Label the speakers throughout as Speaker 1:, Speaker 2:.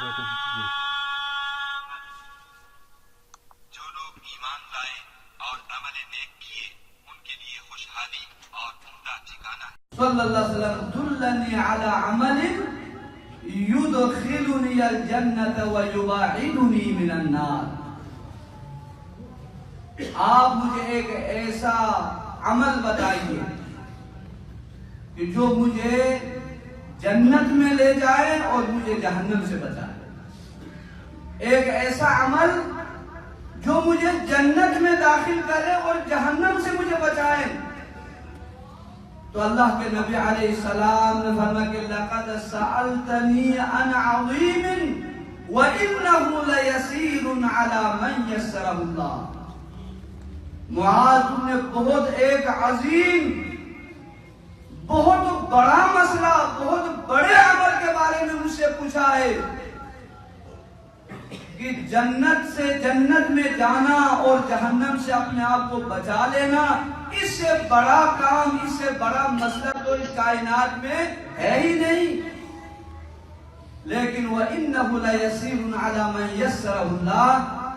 Speaker 1: جو لوگ ایمان لائے اور عمل نیک کیے ان کے لیے خوشحالی اور عمدہ ٹھکانہ ہے۔
Speaker 2: صلی اللہ علیہ وسلم دلنی علی عمل یدخلنی الجنت ویباعدنی من النار۔ آپ مجھے ایک ایسا عمل بتائیے کہ جو مجھے جنت میں لے جائے اور مجھے جہنم سے بچائے۔ ایک ایسا عمل جو مجھے جنت میں داخل کرے اور جہنم سے مجھے بچائے۔ تو اللہ کے نبی علیہ السلام نے فرمایا کہ لقد سألتنی عن عظیم وإنه ليسير على من يسره اللہ۔ معاذ، تم نے بہت ایک عظیم، بہت بڑا مسئلہ، بہت بڑے عمل کے بارے میں مجھ سے پوچھا ہے کہ جنت سے جنت میں جانا اور جہنم سے اپنے آپ کو بچا لینا، اس سے بڑا کام، اس سے بڑا مسئلہ تو اس کائنات میں ہے ہی نہیں۔ لیکن وَإِنَّهُ لَيَسِيرٌ عَلَى مَنْ يَسَّرَهُ اللَّهُ،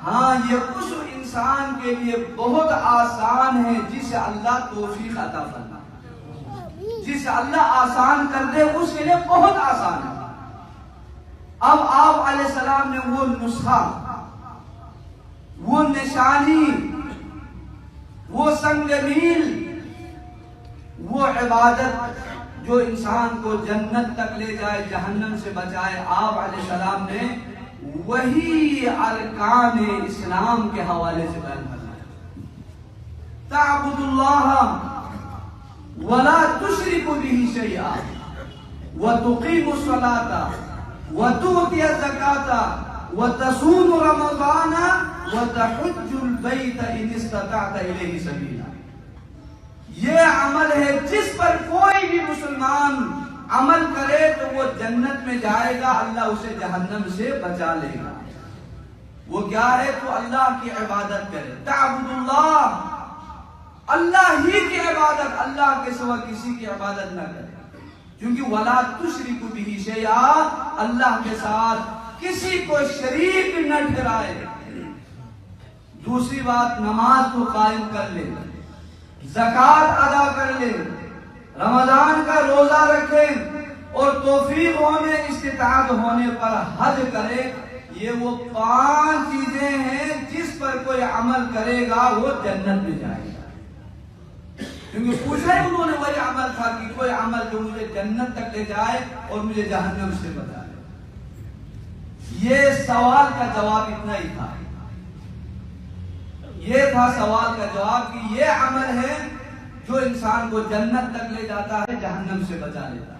Speaker 2: ہاں یہ اس انسان کے لیے بہت آسان ہے جسے اللہ توفیق عطا فرمائے، جسے اللہ آسان کر دے اس کے لیے بہت آسان ہے۔ اب آپ علیہ السلام نے وہ نسخہ، وہ نشانی، وہ سنگ میل، وہ عبادت جو انسان کو جنت تک لے جائے، جہنم سے بچائے، آپ علیہ السلام نے وہی ارکان اسلام کے حوالے سے بیان فرمایا۔ تعبد اللہ ولا تشرک به شیئا وتقیم الصلاۃ وتؤتی الزکاۃ وتصوم رمضان وتحج البیت ان استطعت الیہ سبیلا۔ یہ عمل ہے جس پر کوئی بھی مسلمان عمل کرے تو وہ جنت میں جائے گا، اللہ اسے جہنم سے بچا لے گا۔ وہ کیا ہے؟ تو اللہ کی عبادت کرے۔ تعبد اللہ، اللہ ہی کی عبادت، اللہ کے سوا کسی کی عبادت نہ کرے، کیونکہ وَلَا تُشْرِكُ بِهِ شَيْئًا، اللہ کے ساتھ کسی کو شریک نہ ٹھہرائے۔ دوسری بات، نماز کو قائم کر لے، زکوٰۃ ادا کر لے، رمضان کا روزہ رکھے اور توفیق ہونے، استطاعت ہونے پر حج کرے۔ یہ وہ 5 چیزیں ہیں جس پر کوئی عمل کرے گا وہ جنت میں جائے گا۔ کیونکہ پوچھا ہی انہوں نے وہی عمل تھا کہ کوئی عمل جو مجھے جنت تک لے جائے اور مجھے جہنم سے بچائے۔ یہ سوال کا جواب اتنا ہی تھا، یہ تھا سوال کا جواب کہ یہ عمل ہے جو انسان کو جنت تک لے جاتا ہے، جہنم سے بچا لیتا ہے۔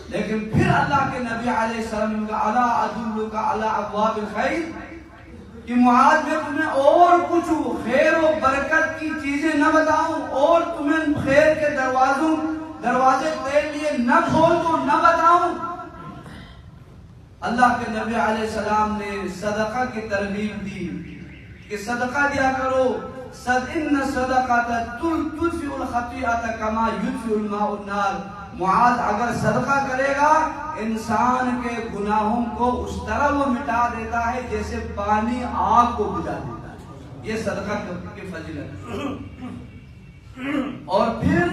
Speaker 2: لیکن پھر اللہ کے نبی علیہ السلام نے کہا الا ادلک علی ابواب الخیر، کہ معاذ میں تمہیں اور کچھ خیر و برکت کی چیزیں نہ بتاؤں، اور تمہیں خیر کے دروازے تیرے لیے نہ کھول دوں، نہ بتاؤں؟ اللہ کے نبی علیہ السلام نے صدقہ کی ترغیب دی کہ صدقہ دیا کرو، ان صدقۃ تطفئ الخطیئۃ کما یطفئ الماء النار۔ معاذ اگر صدقہ کرے گا انسان کے گناہوں کو اس طرح وہ مٹا دیتا ہے جیسے پانی آگ کو بجھا دیتا ہے۔ یہ صدقہ کی فضیلت۔ اور پھر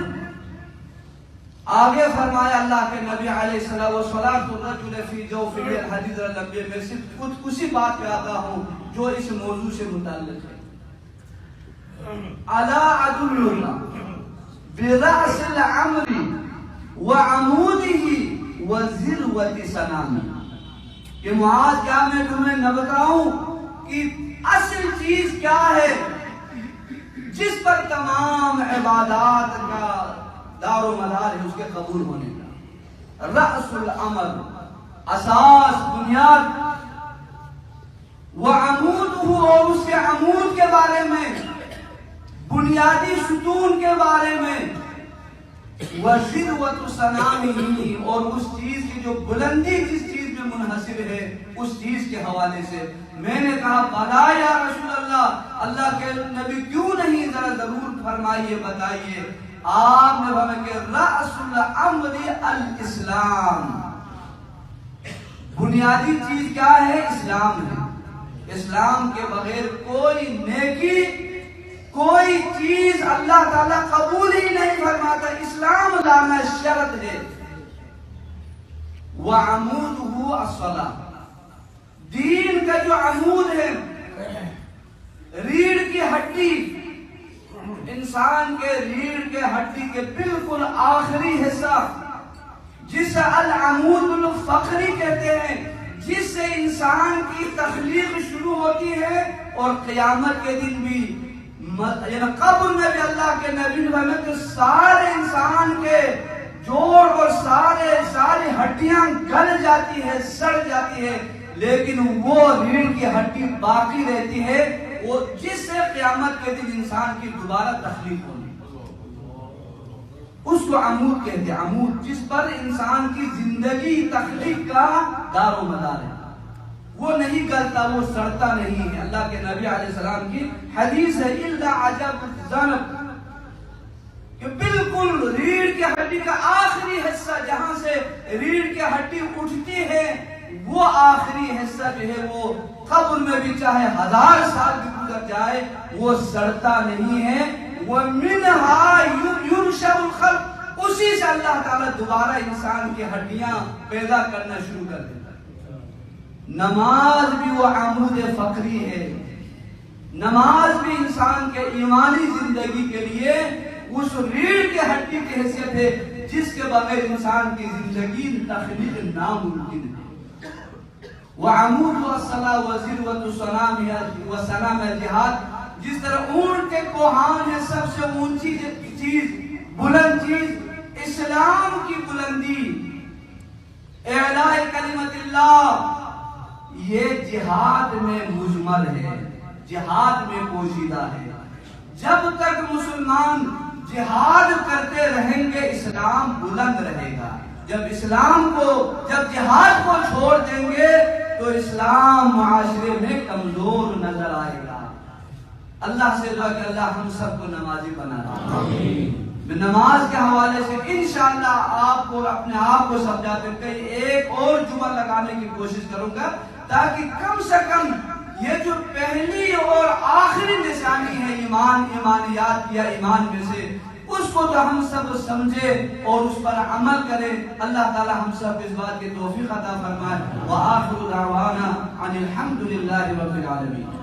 Speaker 2: آگے فرمایا اللہ کے نبی علیہ السلام وَصَلَاةُ الرَّجُلِ فِي جَوْفِ اللَّيْلِ، حدیث لمبے میں صرف اسی بات پہ آتا ہوں جو اس موضوع سے متعلق ہے۔ الا ادلک برأس الامر وعمودہ وذروۃ سنامہ، کہ معاذ کیا میں تمہیں نہ بتاؤں کہ اصل چیز کیا ہے جس پر تمام عبادات کا دار و مدار ہے اس کے قبول ہونے کا؟ رأس الامر، اساس، بنیاد، وعمودہ، اور اس کے عمود کے بارے میں، بنیادی ستون کے بارے میں، وذروۃ سنامہ، اور اس چیز کی جو بلندی جس چیز میں منحصر ہے اس چیز کے حوالے سے۔ میں نے کہا بلا یا رسول اللہ، اللہ کے نبی کیوں نہیں، ذرا ضرور فرمائیے، بتائیے۔ آپ نے فرمایا کہ رأس الامر الاسلام، بنیادی چیز کیا ہے؟ اسلام ہے۔ اسلام کے بغیر کوئی نیکی، کوئی چیز اللہ تعالیٰ قبول ہی نہیں فرماتا۔ اسلام لانا شرط ہے۔ وعمودہ الصلاۃ، دین کا جو عمود ہے، ریڑھ کی ہڈی، انسان کے ریڑھ کے ہڈی کے بالکل آخری حصہ جسے العمود الفقری کہتے ہیں، جس سے انسان کی تخلیق شروع ہوتی ہے اور قیامت کے دن بھی، یعنی قبر میں بھی اللہ کے نبی نے فرمایا کہ سارے انسان کے جوڑ اور ساری ہڈیاں گل جاتی ہے، سڑ جاتی ہے، لیکن وہ ریڑھ کی ہڈی باقی رہتی ہے، وہ جس سے قیامت کے دن انسان کی دوبارہ تخلیق ہونی، اس کو عمود کہتے ہیں۔ عمود جس پر انسان کی زندگی تخلیق کا دار و مدار ہے، وہ نہیں گلتا، وہ سڑتا نہیں ہے۔ اللہ کے نبی علیہ السلام کی حدیث ہے الا عجب الذنب، کہ بالکل ریڑھ کی ہڈی کا آخری حصہ جہاں سے ریڑھ کی ہڈی اٹھتی ہے، وہ آخری حصہ جو ہے وہ قبر میں بھی چاہے 1000 سال بھی گزر جائے وہ سڑتا نہیں ہے۔ وَمِنْهَا يُنْشَأُ الْخَلْقُ، اسی سے اللہ تعالیٰ دوبارہ انسان کی ہڈیاں پیدا کرنا شروع کر دیتا ہے۔ نماز بھی وہ عمود فقری ہے۔ نماز بھی انسان کے ایمانی زندگی کے لیے اس ریڑھ کی ہڈی کی حیثیت ہے جس کے بغیر انسان کی زندگی تخلیق ناممکن ہے۔ وعمود الصلاۃ وذروۃ السلام الجہاد، جس طرح اونٹ کے کوہان ہے سب سے اونچی چیز، بلند چیز، اسلام کی بلندی، اعلاء کلمت اللہ، یہ جہاد میں مجمل ہے، جہاد میں پوشیدہ ہے۔ جب تک مسلمان جہاد کرتے رہیں گے اسلام بلند رہے گا۔ جب جہاد کو چھوڑ دیں گے تو اسلام معاشرے میں کمزور نظر آئے گا۔ اللہ سے دعا کہ اللہ ہم سب کو نمازی بنا دے۔ میں نماز کے حوالے سے انشاءاللہ آپ کو اپنے آپ کو سمجھاتے ہوئے ایک اور جملہ لگانے کی کوشش کروں گا، تاکہ کم سے کم یہ جو پہلی اور آخری نشانی ہے ایمان، ایمانیات یا ایمان میں سے، اس کو تو ہم سب سمجھے اور اس پر عمل کریں۔ اللہ تعالی ہم سب اس بات کی توفیق عطا فرمائے۔ وآخر دعوانا ان الحمد للہ رب العالمین۔